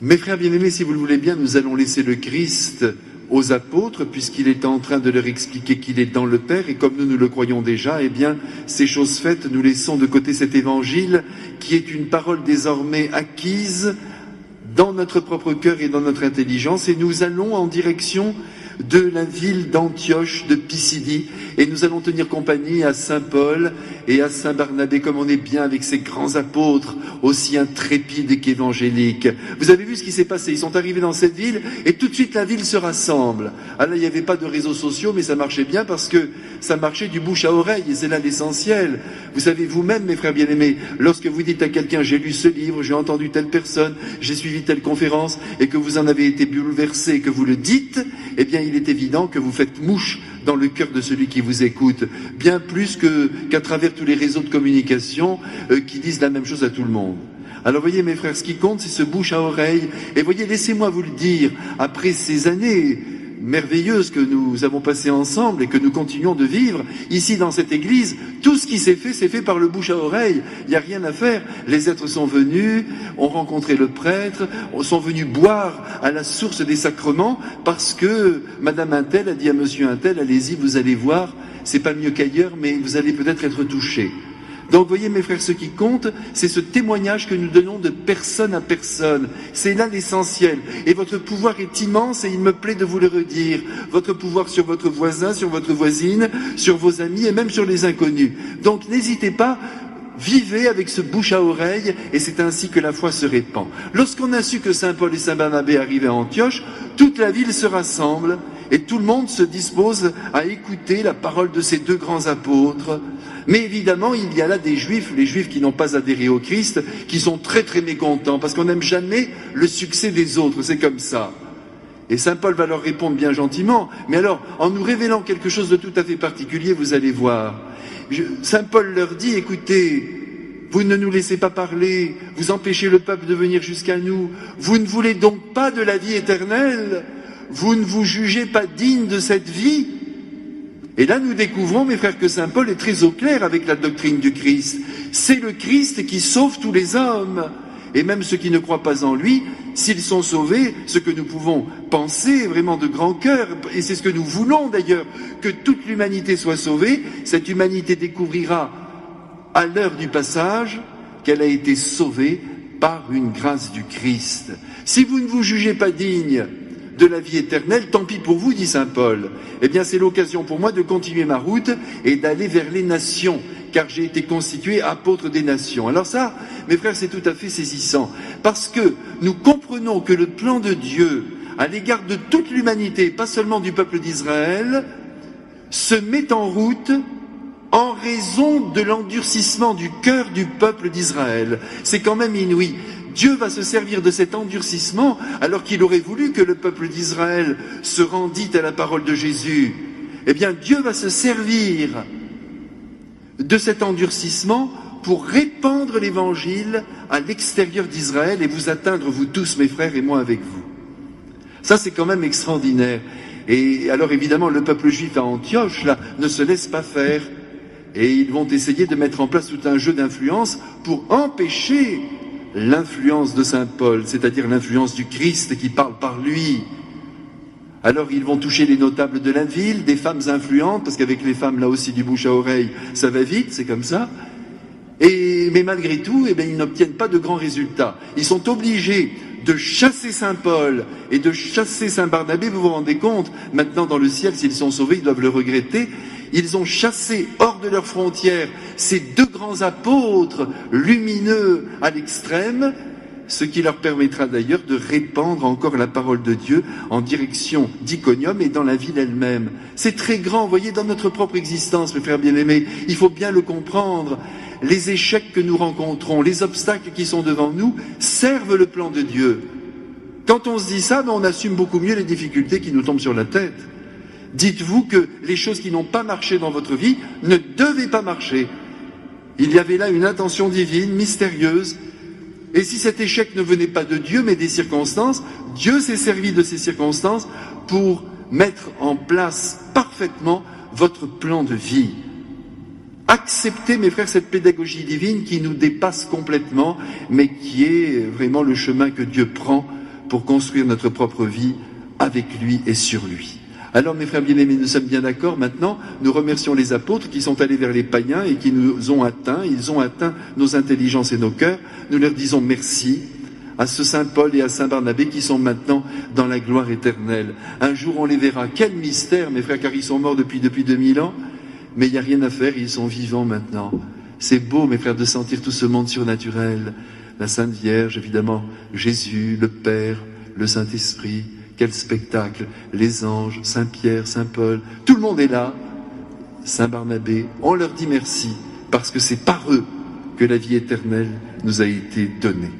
Mes frères bien-aimés, si vous le voulez bien, nous allons laisser le Christ aux apôtres, puisqu'il est en train de leur expliquer qu'il est dans le Père, et comme nous le croyons déjà, eh bien, ces choses faites, nous laissons de côté cet évangile, qui est une parole désormais acquise dans notre propre cœur et dans notre intelligence, et nous allons en direction de la ville d'Antioche, de Pisidie, et nous allons tenir compagnie à Saint Paul et à Saint Barnabé, comme on est bien avec ces grands apôtres, aussi intrépides qu'évangéliques. Vous avez vu ce qui s'est passé, ils sont arrivés dans cette ville, et tout de suite la ville se rassemble. Ah là, il n'y avait pas de réseaux sociaux, mais ça marchait bien parce que ça marchait du bouche à oreille, et c'est là l'essentiel. Vous savez vous-même, mes frères bien-aimés, lorsque vous dites à quelqu'un, j'ai lu ce livre, j'ai entendu telle personne, j'ai suivi telle conférence, et que vous en avez été bouleversé, et que vous le dites, eh bien, il est évident que vous faites mouche dans le cœur de celui qui vous écoute, bien plus qu'à travers tous les réseaux de communication qui disent la même chose à tout le monde. Alors voyez mes frères, ce qui compte c'est ce bouche à oreille, et voyez, laissez-moi vous le dire, après ces années merveilleuses que nous avons passées ensemble et que nous continuons de vivre ici dans cette église, tout ce qui s'est fait par le bouche à oreille. Il n'y a rien à faire. Les êtres sont venus, ont rencontré le prêtre, sont venus boire à la source des sacrements parce que Madame Untel a dit à Monsieur Untel, allez-y, vous allez voir, c'est pas mieux qu'ailleurs, mais vous allez peut-être être touchés. Donc, voyez, mes frères, ce qui compte, c'est ce témoignage que nous donnons de personne à personne. C'est là l'essentiel. Et votre pouvoir est immense, et il me plaît de vous le redire. Votre pouvoir sur votre voisin, sur votre voisine, sur vos amis, et même sur les inconnus. Donc, n'hésitez pas, vivez avec ce bouche à oreille, et c'est ainsi que la foi se répand. Lorsqu'on a su que Saint Paul et Saint Barnabé arrivaient à Antioche, toute la ville se rassemble, et tout le monde se dispose à écouter la parole de ces deux grands apôtres. Mais évidemment, il y a là des Juifs, les Juifs qui n'ont pas adhéré au Christ, qui sont très très mécontents, parce qu'on n'aime jamais le succès des autres, c'est comme ça. Et Saint Paul va leur répondre bien gentiment, mais alors, en nous révélant quelque chose de tout à fait particulier, vous allez voir. Saint Paul leur dit, écoutez, vous ne nous laissez pas parler, vous empêchez le peuple de venir jusqu'à nous, vous ne voulez donc pas de la vie éternelle, vous ne vous jugez pas digne de cette vie. Et là, nous découvrons, mes frères, que Saint Paul est très au clair avec la doctrine du Christ. C'est le Christ qui sauve tous les hommes. Et même ceux qui ne croient pas en lui, s'ils sont sauvés, ce que nous pouvons penser vraiment de grand cœur, et c'est ce que nous voulons d'ailleurs, que toute l'humanité soit sauvée, cette humanité découvrira à l'heure du passage qu'elle a été sauvée par une grâce du Christ. Si vous ne vous jugez pas digne de la vie éternelle, tant pis pour vous, dit Saint Paul. Eh bien, c'est l'occasion pour moi de continuer ma route et d'aller vers les nations, car j'ai été constitué apôtre des nations. Alors ça, mes frères, c'est tout à fait saisissant, parce que nous comprenons que le plan de Dieu à l'égard de toute l'humanité, pas seulement du peuple d'Israël, se met en route en raison de l'endurcissement du cœur du peuple d'Israël. C'est quand même inouï. Dieu va se servir de cet endurcissement alors qu'il aurait voulu que le peuple d'Israël se rendît à la parole de Jésus. Eh bien, Dieu va se servir de cet endurcissement pour répandre l'évangile à l'extérieur d'Israël et vous atteindre, vous tous, mes frères, et moi avec vous. Ça, c'est quand même extraordinaire. Et alors, évidemment, le peuple juif à Antioche, là, ne se laisse pas faire. Et ils vont essayer de mettre en place tout un jeu d'influence pour empêcher l'influence de Saint Paul, c'est-à-dire l'influence du Christ qui parle par lui. Alors ils vont toucher les notables de la ville, des femmes influentes, parce qu'avec les femmes là aussi du bouche à oreille, ça va vite, c'est comme ça. Mais malgré tout, eh bien, ils n'obtiennent pas de grands résultats. Ils sont obligés de chasser Saint Paul et de chasser Saint Barnabé, vous vous rendez compte, maintenant dans le ciel, s'ils sont sauvés, ils doivent le regretter. Ils ont chassé hors de leurs frontières ces deux grands apôtres lumineux à l'extrême, ce qui leur permettra d'ailleurs de répandre encore la parole de Dieu en direction d'Iconium et dans la ville elle-même. C'est très grand, vous voyez, dans notre propre existence, mes frères bien-aimés, il faut bien le comprendre. Les échecs que nous rencontrons, les obstacles qui sont devant nous, servent le plan de Dieu. Quand on se dit ça, on assume beaucoup mieux les difficultés qui nous tombent sur la tête. Dites-vous que les choses qui n'ont pas marché dans votre vie ne devaient pas marcher. Il y avait là une intention divine, mystérieuse. Et si cet échec ne venait pas de Dieu, mais des circonstances, Dieu s'est servi de ces circonstances pour mettre en place parfaitement votre plan de vie. Acceptez, mes frères, cette pédagogie divine qui nous dépasse complètement, mais qui est vraiment le chemin que Dieu prend pour construire notre propre vie avec lui et sur lui. Alors mes frères bien-aimés, nous sommes bien d'accord maintenant, nous remercions les apôtres qui sont allés vers les païens et qui nous ont atteints, ils ont atteint nos intelligences et nos cœurs, nous leur disons merci à ce Saint Paul et à Saint Barnabé qui sont maintenant dans la gloire éternelle. Un jour on les verra, quel mystère mes frères, car ils sont morts depuis 2000 ans, mais il n'y a rien à faire, ils sont vivants maintenant. C'est beau mes frères de sentir tout ce monde surnaturel, la Sainte Vierge évidemment, Jésus, le Père, le Saint-Esprit. Quel spectacle! Les anges, Saint Pierre, Saint Paul, tout le monde est là. Saint Barnabé, on leur dit merci, parce que c'est par eux que la vie éternelle nous a été donnée.